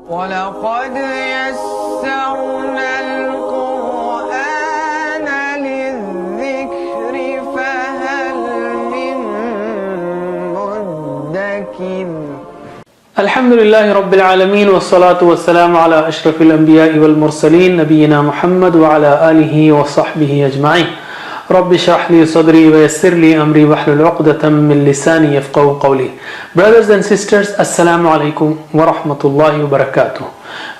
وَلَقَدْ يَسَّرْنَا الْقُرْآنَ لِلذِّكْرِ فَهَلْ مِن مُّدَّكِرٍ. الحمد لله رب العالمين والصلاة والسلام على أشرف الأنبياء والمرسلين نبينا محمد وعلى آله وصحبه أجمعين. رب اشرح لي صدري ويسر لي أمري واحلل عقدة من لساني يفقهوا قولي. Brothers and sisters, Assalamu alaikum wa rahmatullahi wa barakatuh.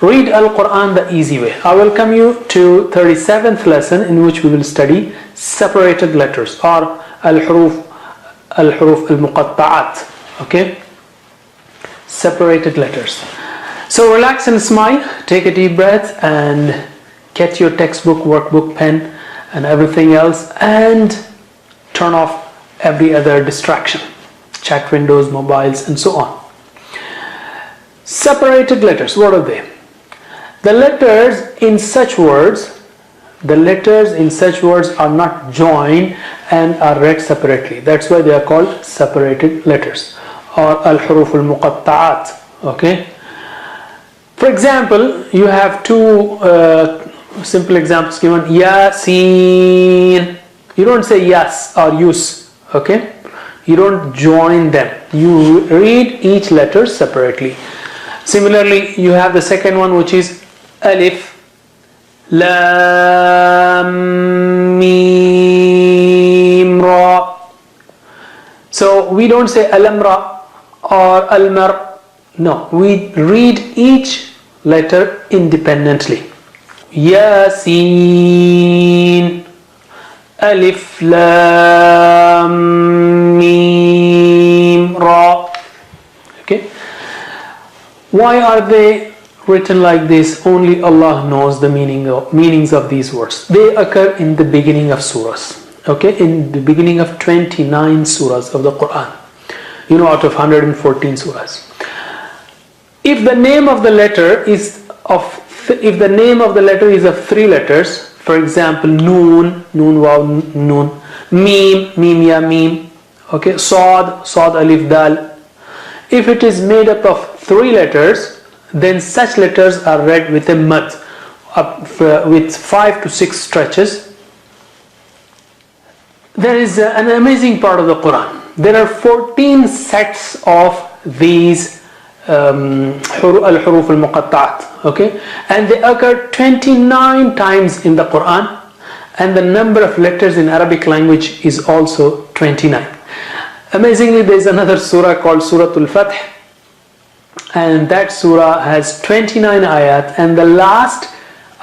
Read Al-Quran the easy way. I welcome you to 37th lesson in which we will study separated letters or al-huruf al-muqatta'at. Okay? Separated letters. So relax and smile, take a deep breath and get your textbook, workbook, pen and everything else and turn off every other distraction, chat windows, mobiles and so on. Separated letters, what are they? The letters in such words are not joined and are read separately. That's why they are called separated letters or al-huruf al-muqatta'at. Okay. For example, you have two simple examples given. Yasin. You don't say yas or yus. Okay. You don't join them. You read each letter separately. Similarly, you have the second one, which is alif, lam, mim, ra. So we don't say alamra or almar. No, we read each letter independently. Yasin, alif, lam, mim, ra. Okay. Why are they written like this? Only Allah knows the meanings of these words. They occur in the beginning of surahs. Okay, in the beginning of 29 surahs of the Quran. Out of 114 surahs. If the name of the letter is of three letters, for example, noon, waw, noon, mim, ya, mim, okay, sad, alif, dal. If it is made up of three letters, then such letters are read with a mad, with 5 to 6 stretches. There is an amazing part of the Quran. There are 14 sets of these al-huruf al-muqatta'at, okay, and they occur 29 times in the Quran, and the number of letters in Arabic language is also 29. Amazingly, there is another surah called Suratul Fath, and that surah has 29 ayat, and the last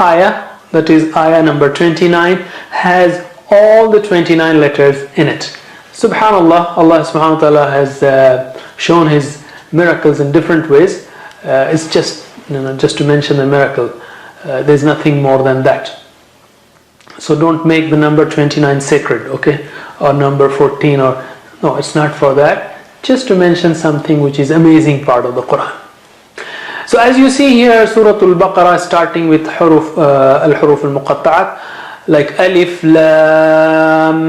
ayah, that is ayah number 29, has all the 29 letters in it. Subhanallah, Allah subhanahu wa ta'ala has shown His miracles in different ways. It's just to mention the miracle. There's nothing more than that. So don't make the number 29 sacred, okay, or number 14, or no, it's not for that. Just to mention something which is amazing part of the Quran. So as you see here, Suratul Baqarah starting with al-huruf al-muqatta'at, like alif, lam,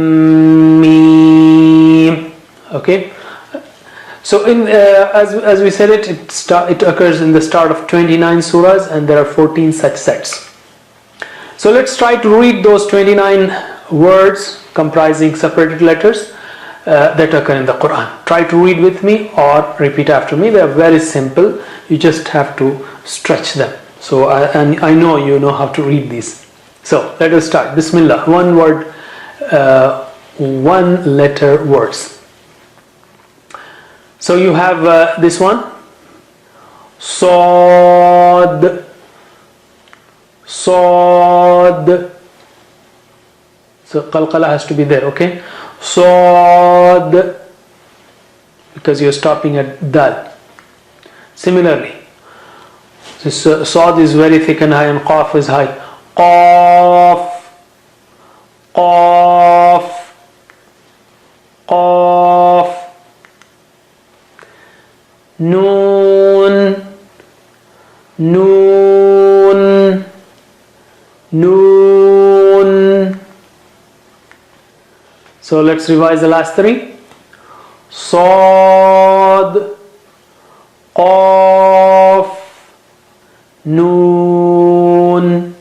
mim. Okay. So as we said it occurs in the start of 29 surahs, and there are 14 such sets. So let's try to read those 29 words comprising separated letters that occur in the Quran. Try to read with me or repeat after me. They are very simple. You just have to stretch them. So I know you know how to read these. So let us start. Bismillah. One word, one letter words. So you have this one, Sad. So qalqala has to be there, okay? Sad, because you're stopping at dal. Similarly, this Sad is very thick and high, and Qaf is high. Qaf, Qaf, Qaf. Noon, noon, noon. So let's revise the last three. Sad, Qaf, Noon.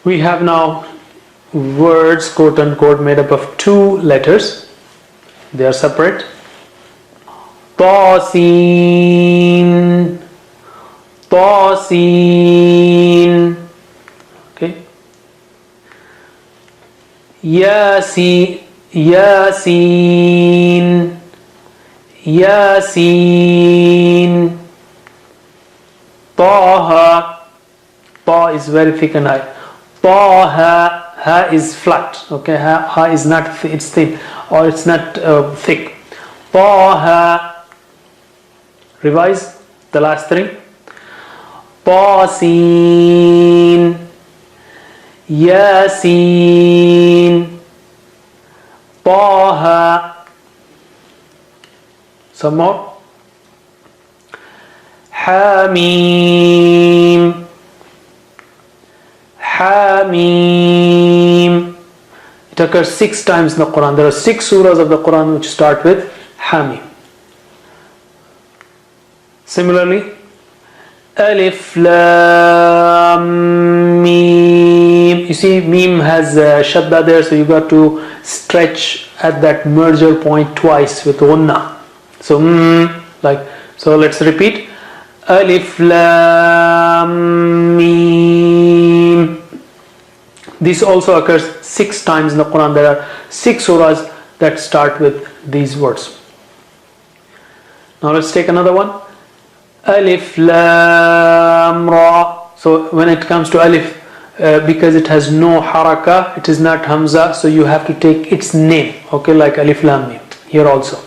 We have now words, quote unquote, made up of two letters. They are separate. Tasin. Tasin. Okay. Yasin. Yasin. Yasin. Taha. Ta is very thick and high. Taha. Ha is flat. Okay. Ha is not, it's thin or it's not thick. Taha. Revise the last three. Tasin. Yasin. Taha. Some more. Hamim. Hamim. It occurs 6 times in the Quran. There are 6 surahs of the Quran which start with Hamim. Similarly, Alif Lam Mim. You see, Mim has shadda there, so you got to stretch at that merger point twice with Gunna. So, so let's repeat. Alif Lam Mim. This also occurs 6 times in the Quran. There are 6 surahs that start with these words. Now let's take another one. Alif Lam Ra. So when it comes to Alif, because it has no haraka, it is not Hamza, so you have to take its name. Okay, like Alif Lam Mim. Here also.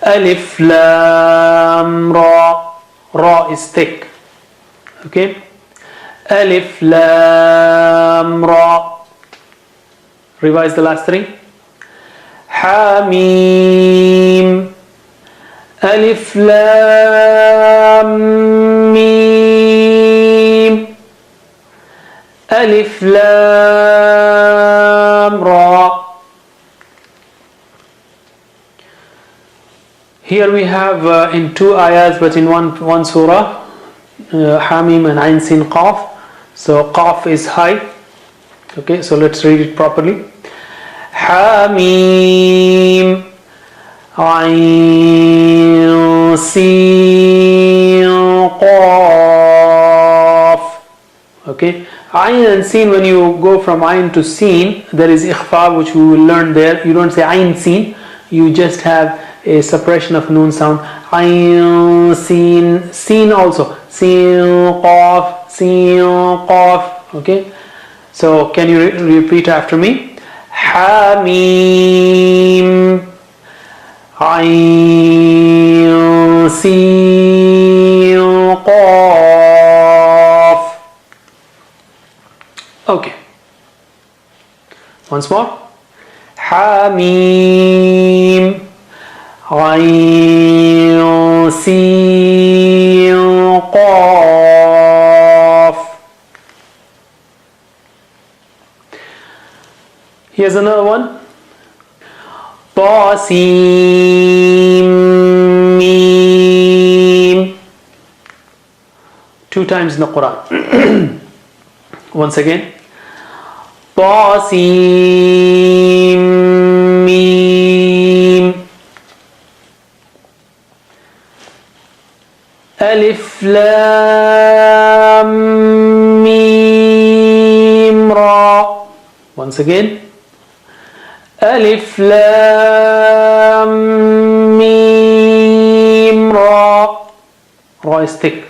Alif Lam Ra. Ra is thick. Okay. Alif Lam Ra. Revise the last 3. Hamim. Alif Lam Mim. Alif Lam Ra. Here we have in 2 ayahs, but in one surah, Hamim and Ain Sin Qaf. So Qaf is high. Okay, so let's read it properly. Hamim. Ain Sin Qaf. Okay, Ain and Sin, when you go from Ain to Sin, there is ikhfa, which we will learn there. You don't say Ain Sin, you just have a suppression of noon sound. Ain Sin. Sin also. Sin Qaf. Sin Qaf. Okay, so can you repeat after me? Hamim. Ain Sin Qaf. Okay. Once more. Hamim. Ain Sin Qaf. Here's another one. Tasin Mim. 2 times in the Quran. Once again. Tasin Mim. Alif Lam Mim Ra. Once again. Alif Lam Mim Ra. Ra is thick.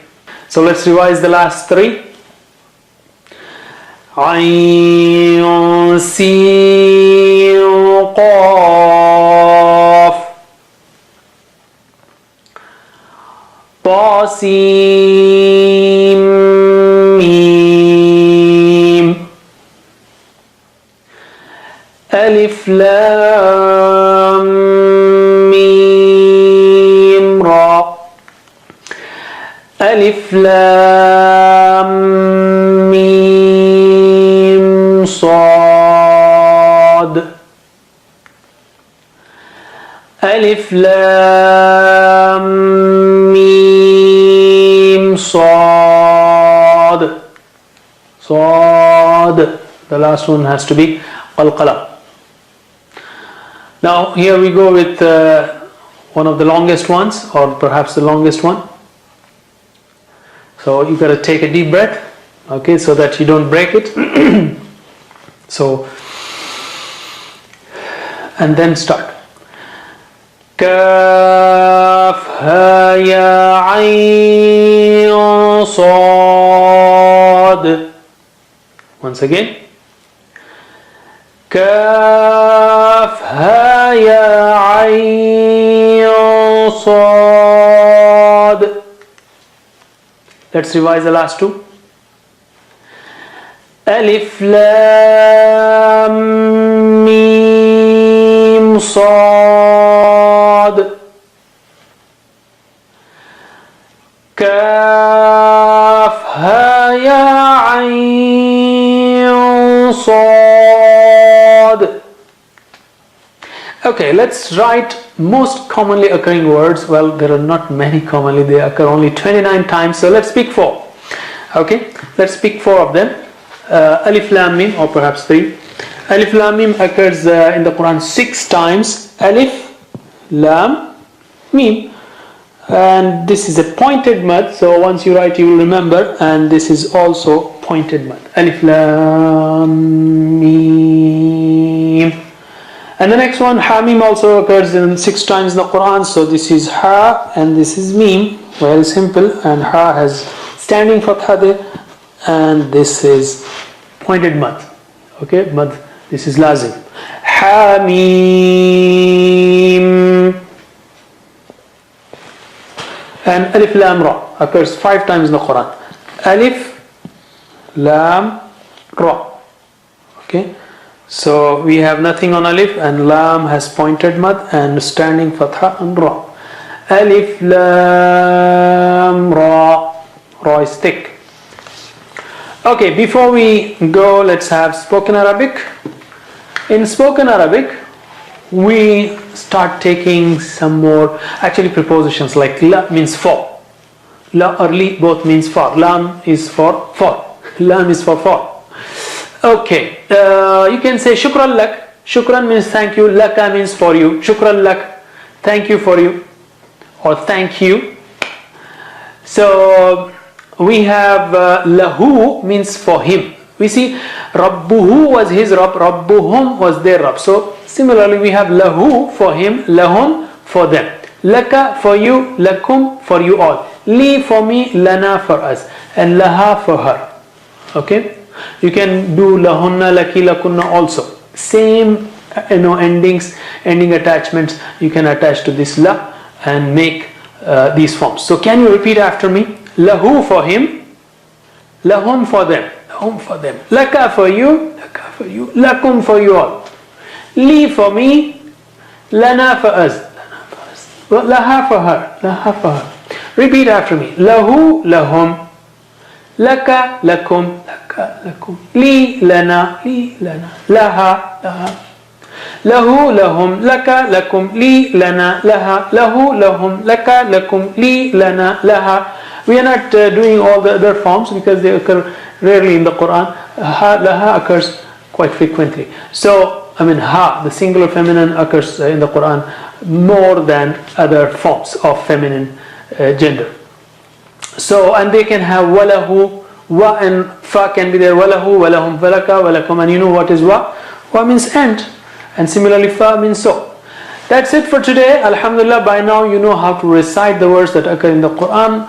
So let's revise the last 3. Ain Sin Qaf. Tasin Mim. Alif Lam Mim Ra. Alif Lam Mim Sad. Alif Lam Mim صاد. صاد. The last one has to be qalqala. Now here we go with one of the longest ones, or perhaps the longest one. So you got to take a deep breath, okay, so that you don't break it. So, and then start. Kaf ha ya ayn sad. Once again. Kaf ha ya ayn sad. Let's revise the last two. Alif lam mim sad. Kaf ha ya ayn sad. Okay, let's write most commonly occurring words. Well, there are not many commonly, they occur only 29 times, so let's pick 4. Okay, let's pick 4 of them. Alif Lam Mim, or perhaps 3. Alif Lam Mim occurs in the Quran 6 times. Alif Lam Mim, and this is a pointed mud, so once you write you will remember, and this is also pointed mud. Alif Lam Mim. And the next one, Ha Mim, also occurs in 6 times in the Quran. So this is Ha and this is Mim. Very simple. And Ha has standing fatha there, and this is pointed mad. Okay, mad. This is lazim. Ha Mim. And Alif Lam Ra occurs 5 times in the Quran. Alif Lam Ra. Okay. So we have nothing on alif, and lam has pointed mad and standing fatha and ra. Alif lam ra. Ra is thick. Okay, before we go, let's have spoken Arabic. In spoken Arabic, we start taking some more actually prepositions, like la means for. La or li both means for. Lam is for. Lam is for. Okay, you can say shukran lak. Shukran means thank you. Laka means for you. Shukran lak, thank you for you, or thank you. So we have lahu means for him. We see rabbuhu was his rabb, rabbuhum was their rabb. So similarly we have lahu for him, lahum for them, laka for you, lakum for you all, li for me, lana for us, and laha for her. Okay. You can do lahunna, laki, lakunna also. Same ending attachments you can attach to this la and make these forms. So can you repeat after me? Lahu for him, lahum for them, laka for you, lakum for you all, li for me, lana for us, laha for her. Repeat after me. Lahu, lahum, laka, lakum, li, lana, laha, lahu, lahum, laka, lakum, li, lana, laha, lahu, lahum, laka, lakum, li, lana, laha. We are not doing all the other forms because they occur rarely in the Quran. Ha, laha occurs quite frequently. So, ha, the singular feminine, occurs in the Quran more than other forms of feminine gender. So, and they can have walahu, wa and fa can be there, walahu, walahum, walaka, walakum, and you know what is wa? Wa means and similarly fa means so. That's it for today. Alhamdulillah, by now you know how to recite the words that occur in the Quran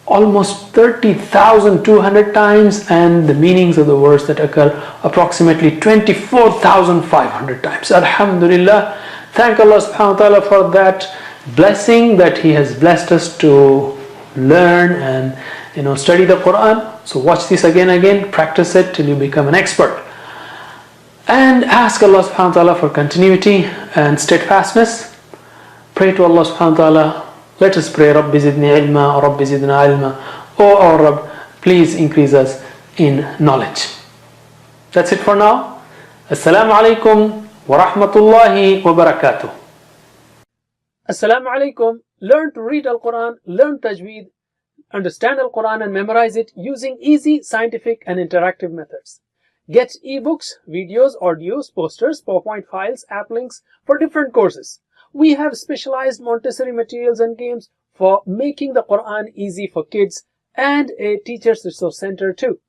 almost 30,200 times, and the meanings of the words that occur approximately 24,500 times. Alhamdulillah, thank Allah subhanahu wa ta'ala for that blessing that He has blessed us to learn and study the Quran. So watch this again, practice it till you become an expert, and ask Allah subhanahu wa ta'ala for continuity and steadfastness. Pray to Allah subhanahu wa ta'ala. Let us pray. Rabbi zidni ilma, Rabbi zidna ilma. Oh our Rabb, please increase us in knowledge. That's it for now. Assalamu alaikum wa rahmatullahi wa barakatuh. Assalamu alaikum. Learn to read Al-Quran, learn tajweed, understand Al-Quran and memorize it using easy, scientific and interactive methods. Get ebooks, videos, audios, posters, PowerPoint files, app links for different courses. We have specialized Montessori materials and games for making the Quran easy for kids and a teacher's resource center too.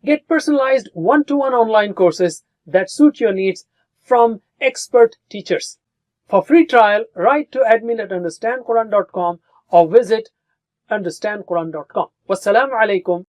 Get personalized one-to-one online courses that suit your needs from expert teachers. For free trial, write to admin@understandquran.com or visit understandquran.com. Wassalamu alaikum